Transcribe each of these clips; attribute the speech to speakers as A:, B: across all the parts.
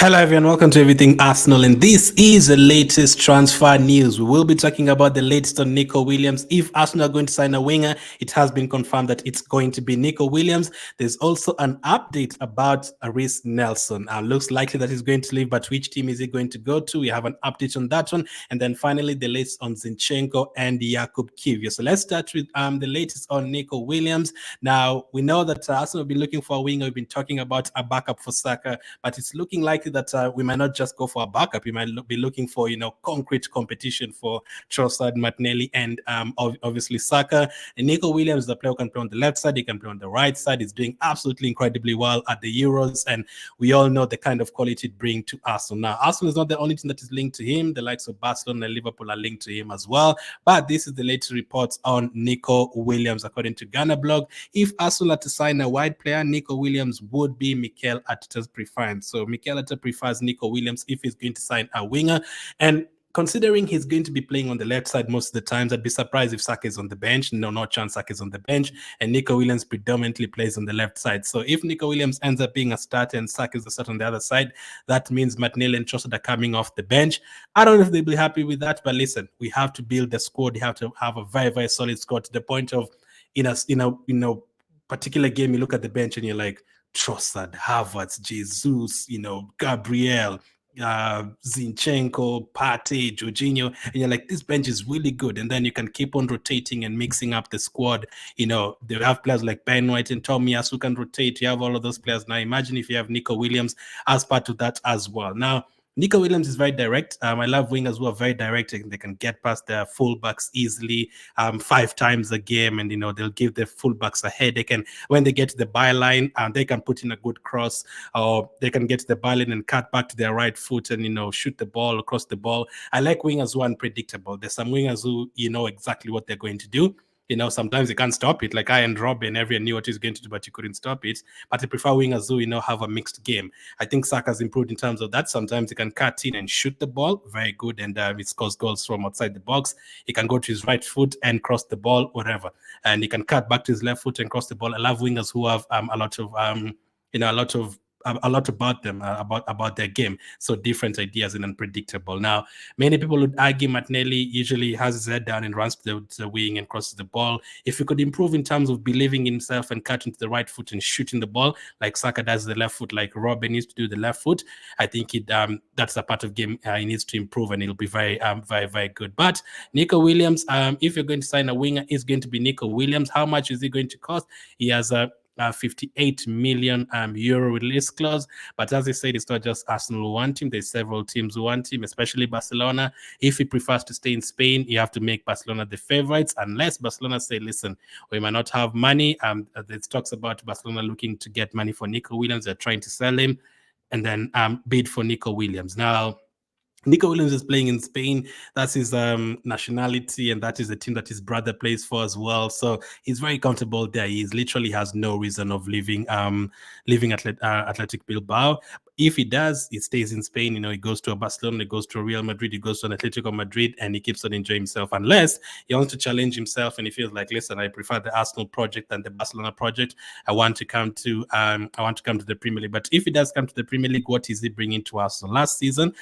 A: Hello everyone, welcome to Everything Arsenal, and this is the latest transfer news. We will be talking about the latest on Nico Williams. If Arsenal are going to sign a winger, it has been confirmed that it's going to be Nico Williams. There's also an update about Reiss Nelson. Looks likely that he's going to leave, but which team is he going to go to? We have an update on that one. And then finally, the latest on Zinchenko and Jakub Kiwior. So let's start with the latest on Nico Williams. Now, we know that Arsenal have been looking for a winger. We've been talking about a backup for Saka, but it's looking likely that we might not just go for a backup. We might be looking for, concrete competition for Trossard, Martinelli, and obviously Saka. And Nico Williams, the player who can play on the left side, he can play on the right side. He's doing absolutely incredibly well at the Euros, and we all know the kind of quality it brings to Arsenal. Now, Arsenal is not the only team that is linked to him. The likes of Barcelona and Liverpool are linked to him as well. But this is the latest reports on Nico Williams. According to Ghana blog, if Arsenal are to sign a wide player, Nico Williams would be Mikel Arteta's preference. So Mikel Arteta prefers Nico Williams if he's going to sign a winger. And considering he's going to be playing on the left side most of the times, I'd be surprised if Saka is on the bench. No chance Saka is on the bench. And Nico Williams predominantly plays on the left side. So if Nico Williams ends up being a starter and Saka is the starter on the other side, that means Martinelli and Trossard are coming off the bench. I don't know if they'll be happy with that, but listen, we have to build the squad. You have to have a very, very solid squad to the point of, in a particular game, you look at the bench and you're like, Trossard, Havertz, Jesus, Gabriel, Zinchenko, Partey, Jorginho, and you're like, this bench is really good. And then you can keep on rotating and mixing up the squad. They have players like Ben White and Tomias who can rotate. You have all of those players. Now imagine if you have Nico Williams as part of that as well. Now, Nico Williams is very direct. I love wingers who are very direct. They can get past their fullbacks easily 5 times a game, and they'll give their fullbacks a headache. And when they get to the byline, they can put in a good cross, or they can get to the byline and cut back to their right foot and shoot the ball across the ball. I like wingers who are unpredictable. There's some wingers who know exactly what they're going to do. Sometimes you can't stop it. Like Ian Robben, everyone knew what he's going to do, but you couldn't stop it. But I prefer wingers who, have a mixed game. I think Saka's improved in terms of that. Sometimes he can cut in and shoot the ball. Very good. And he scores goals from outside the box. He can go to his right foot and cross the ball, whatever. And he can cut back to his left foot and cross the ball. I love wingers who have a lot about them, about their game. So different ideas and unpredictable. Now, many people would argue Martinelli usually has his head down and runs to the wing and crosses the ball. If he could improve in terms of believing in himself and cutting to the right foot and shooting the ball, like Saka does the left foot, like Robben needs to do the left foot, I think that's a part of game he needs to improve, and it'll be very, very, very good. But Nico Williams, if you're going to sign a winger, it's going to be Nico Williams. How much is he going to cost? He has a 58 million euro release clause. But as I said, it's not just Arsenal who want him. There's several teams who want him, especially Barcelona. If he prefers to stay in Spain, you have to make Barcelona the favorites, unless Barcelona say, listen, we might not have money. There's talks about Barcelona looking to get money for Nico Williams. They're trying to sell him and then bid for Nico Williams. Now, Nico Williams is playing in Spain. That's his nationality, and that is the team that his brother plays for as well. So he's very comfortable there. He literally has no reason of leaving Athletic Bilbao. If he does, he stays in Spain. He goes to a Barcelona, he goes to a Real Madrid, he goes to an Atletico Madrid, and he keeps on enjoying himself. Unless he wants to challenge himself and he feels like, listen, I prefer the Arsenal project than the Barcelona project. I want to come to the Premier League. But if he does come to the Premier League, what is he bringing to Arsenal? Last season,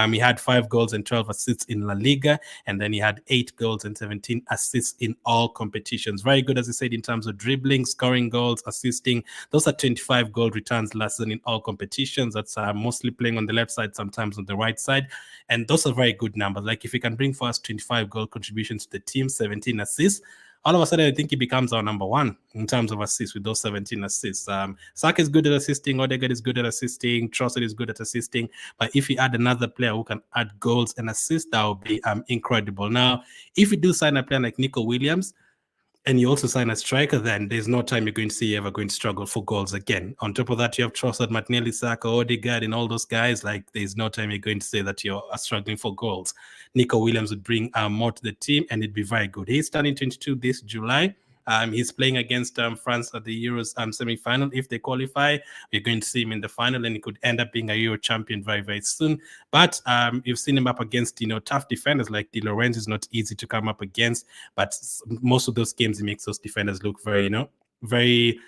A: he had 5 goals and 12 assists in La Liga, and then he had 8 goals and 17 assists in all competitions. Very good, as I said, in terms of dribbling, scoring goals, assisting. Those are 25 goal returns last season in all competitions. That's mostly playing on the left side, sometimes on the right side. And those are very good numbers. Like if he can bring for us 25 goal contributions to the team, 17 assists, all of a sudden, I think he becomes our number one in terms of assists with those 17 assists. Saka is good at assisting. Odegaard is good at assisting. Trossard is good at assisting. But if you add another player who can add goals and assists, that would be incredible. Now, if you do sign a player like Nico Williams, and you also sign a striker, then there's no time you're going to see you ever going to struggle for goals again. On top of that, you have Trossard, Martinelli, Saka, Odegaard, and all those guys. Like, there's no time you're going to say that you're struggling for goals. Nico Williams would bring more to the team, and it'd be very good. He's turning 22 this July. He's playing against France at the Euros semi-final. If they qualify, we're going to see him in the final, and he could end up being a Euro champion very, very soon. But you've seen him up against, tough defenders like Di Lorenzo. Is not easy to come up against, but most of those games, he makes those defenders look very, very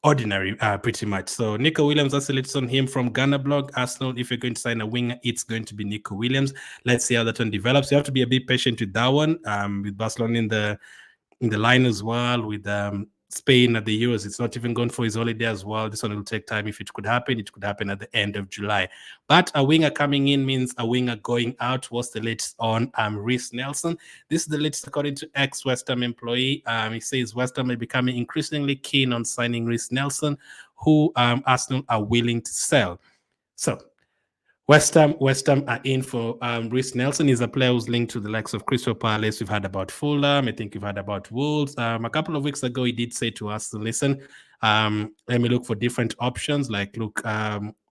A: ordinary, pretty much. So Nico Williams, that's the latest on him from Ghana blog. Arsenal, if you're going to sign a winger, it's going to be Nico Williams. Let's see how that one develops. You have to be a bit patient with that one. With Barcelona in the line as well, with Spain at the Euros. It's not even gone for his holiday as well. This one will take time. If it could happen at the end of July. But a winger coming in means a winger going out. What's the latest on Reiss Nelson? This is the latest according to ex-West Ham employee. He says West Ham are becoming increasingly keen on signing Reiss Nelson, who Arsenal are willing to sell. So West Ham are in for Reiss Nelson. Is a player who's linked to the likes of Crystal Palace. We've heard about Fulham. I think we've heard about Wolves. A couple of weeks ago, he did say to us, listen, let me look for different options. Like, look,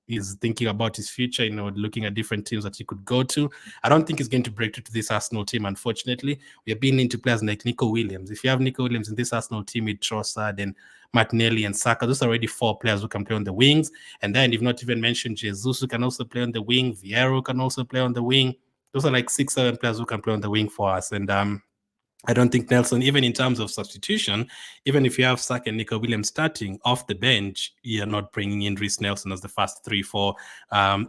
A: he's thinking about his future, looking at different teams that he could go to. I don't think he's going to break through to this Arsenal team, unfortunately. We have been into players like Nico Williams. If you have Nico Williams in this Arsenal team with Trossard and Martinelli and Saka, those are already 4 players who can play on the wings. And then you've not even mentioned Jesus, who can also play on the wing. Vieira can also play on the wing. Those are like 6-7 players who can play on the wing for us. And I don't think Nelson, even in terms of substitution, even if you have Saka and Nico Williams starting off the bench, you're not bringing in Reiss Nelson as the first 3-4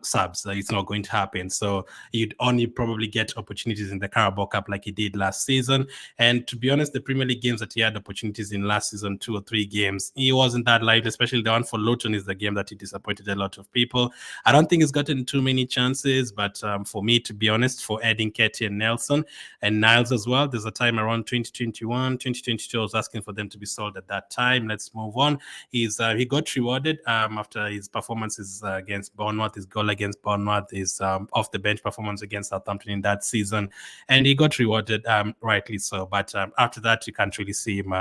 A: subs. It's not going to happen. So you'd only probably get opportunities in the Carabao Cup like he did last season. And to be honest, the Premier League games that he had opportunities in last season, 2 or 3 games, he wasn't that lively, especially the one for Luton is the game that he disappointed a lot of people. I don't think he's gotten too many chances, but for me, to be honest, for adding Ketty and Nelson and Niles as well, there's a time around 2021, 2022, I was asking for them to be sold at that time. Let's move on. He got rewarded after his performances against Bournemouth, his goal against Bournemouth, his off the bench performance against Southampton in that season, and he got rewarded, rightly so. But after that, you can't really see him,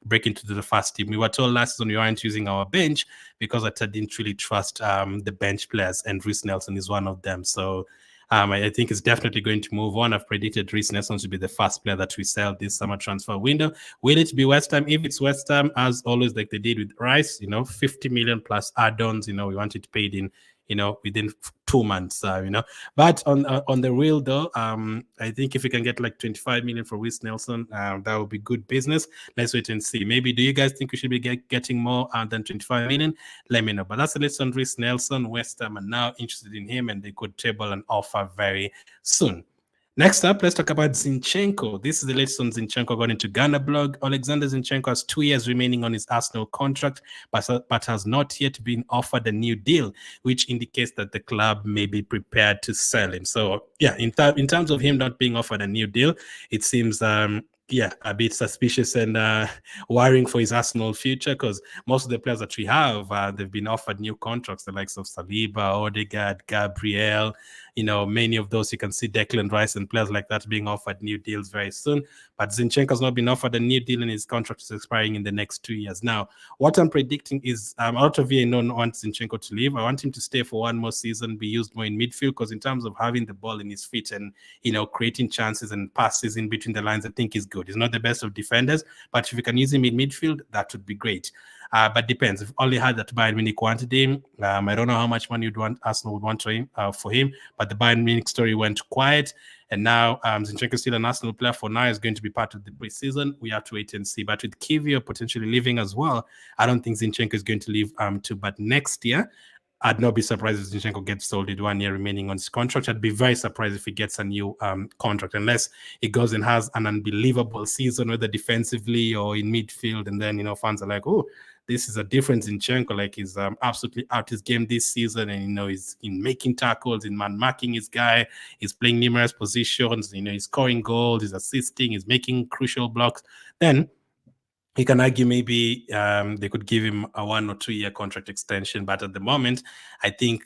A: break into the first team. We were told last season we weren't using our bench because I didn't really trust the bench players, and Reiss Nelson is one of them. So I think it's definitely going to move on. I've predicted Reiss Nelson to be the first player that we sell this summer transfer window. Will it be West Ham? If it's West Ham, as always, like they did with Reiss, 50 million plus add-ons, we want it paid in, within 2 months, But on the real though, I think if we can get like 25 million for Reiss Nelson, that would be good business. Let's wait and see. Maybe, do you guys think we should be getting more than 25 million? Let me know. But that's the latest on Reiss Nelson. West Ham are now interested in him, and they could table an offer very soon. Next up, let's talk about Zinchenko. This is the latest on Zinchenko according to Ghana blog. Alexander Zinchenko has 2 years remaining on his Arsenal contract, but has not yet been offered a new deal, which indicates that the club may be prepared to sell him. So, yeah, in terms of him not being offered a new deal, it seems a bit suspicious and worrying for his Arsenal future, because most of the players that we have, they've been offered new contracts, the likes of Saliba, Odegaard, Gabriel, many of those. You can see Declan Rice and players like that being offered new deals very soon. But Zinchenko's not been offered a new deal, and his contract is expiring in the next 2 years. Now, what I'm predicting is a lot of you want Zinchenko to leave. I want him to stay for one more season, be used more in midfield, because in terms of having the ball in his feet and, creating chances and passes in between the lines, I think he's good. He's not the best of defenders, but if you can use him in midfield, that would be great. But depends. If only had that Bayern Munich wanted him, I don't know how much money Arsenal would want for him. But the Bayern Munich story went quiet, and now Zinchenko is still an Arsenal player for now. Is going to be part of the preseason. We have to wait and see. But with Kiwior potentially leaving as well, I don't think Zinchenko is going to leave too. But next year, I'd not be surprised if Zinchenko gets sold with 1 year remaining on his contract. I'd be very surprised if he gets a new contract, unless he goes and has an unbelievable season, whether defensively or in midfield. And then, fans are like, oh, this is a difference in Zinchenko. Like, he's absolutely out his game this season. And, he's in making tackles, in man-marking his guy. He's playing numerous positions. He's scoring goals, he's assisting, he's making crucial blocks. Then you can argue maybe they could give him a 1 or 2 year contract extension. But at the moment, I think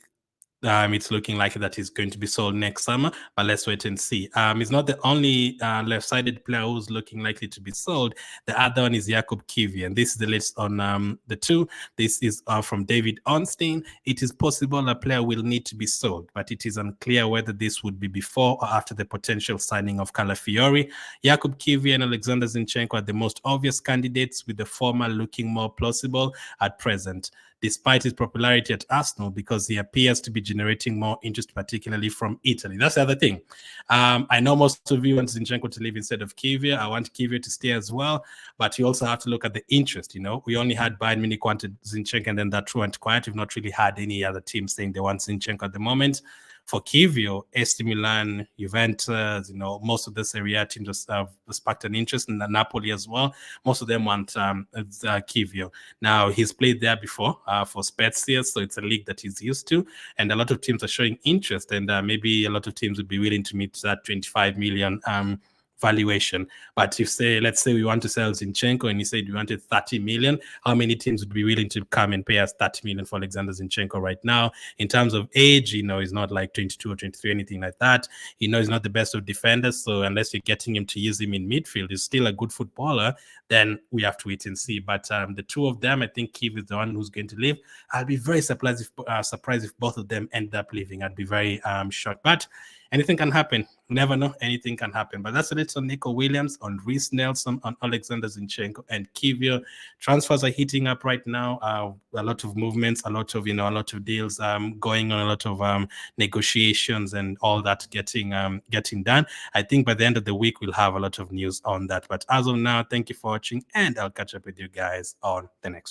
A: it's looking likely that he's going to be sold next summer, but let's wait and see. He's not the only left-sided player who's looking likely to be sold. The other one is Jakub Kiwior, and this is the list on the two. This is from David Ornstein. It is possible a player will need to be sold, but it is unclear whether this would be before or after the potential signing of Calafiori. Jakub Kiwior and Alexander Zinchenko are the most obvious candidates, with the former looking more plausible at present. despite his popularity at Arsenal, because he appears to be generating more interest, particularly from Italy. That's the other thing. I know most of you want Zinchenko to leave instead of Kivia. I want Kivia to stay as well, but you also have to look at the interest. We only had Bayern Munich wanted Zinchenko, and then that went quiet. We've not really had any other team saying they want Zinchenko at the moment. For Kivio, AC Milan, Juventus, most of the Serie A teams have sparked an interest, in Napoli as well. Most of them want Kivio. Now, he's played there before for Spezia, so it's a league that he's used to, and a lot of teams are showing interest, and maybe a lot of teams would be willing to meet that 25 million valuation. But if let's say we want to sell Zinchenko and he said we wanted 30 million, how many teams would be willing to come and pay us 30 million for Alexander Zinchenko right now? In terms of age, he's not like 22 or 23, anything like that. He's not the best of defenders, so unless you're getting him to use him in midfield, he's still a good footballer, then we have to wait and see. But the two of them, I think Kiev is the one who's going to leave. I'll be very surprised if both of them end up leaving. I'd be very shocked. But anything can happen. Never know. Anything can happen. But that's it on Nico Williams, on Reiss Nelson, on Alexander Zinchenko, and Kivio. Transfers are heating up right now. A lot of movements, a lot of deals going on, a lot of negotiations, and all that getting done. I think by the end of the week we'll have a lot of news on that. But as of now, thank you for watching, and I'll catch up with you guys on the next one.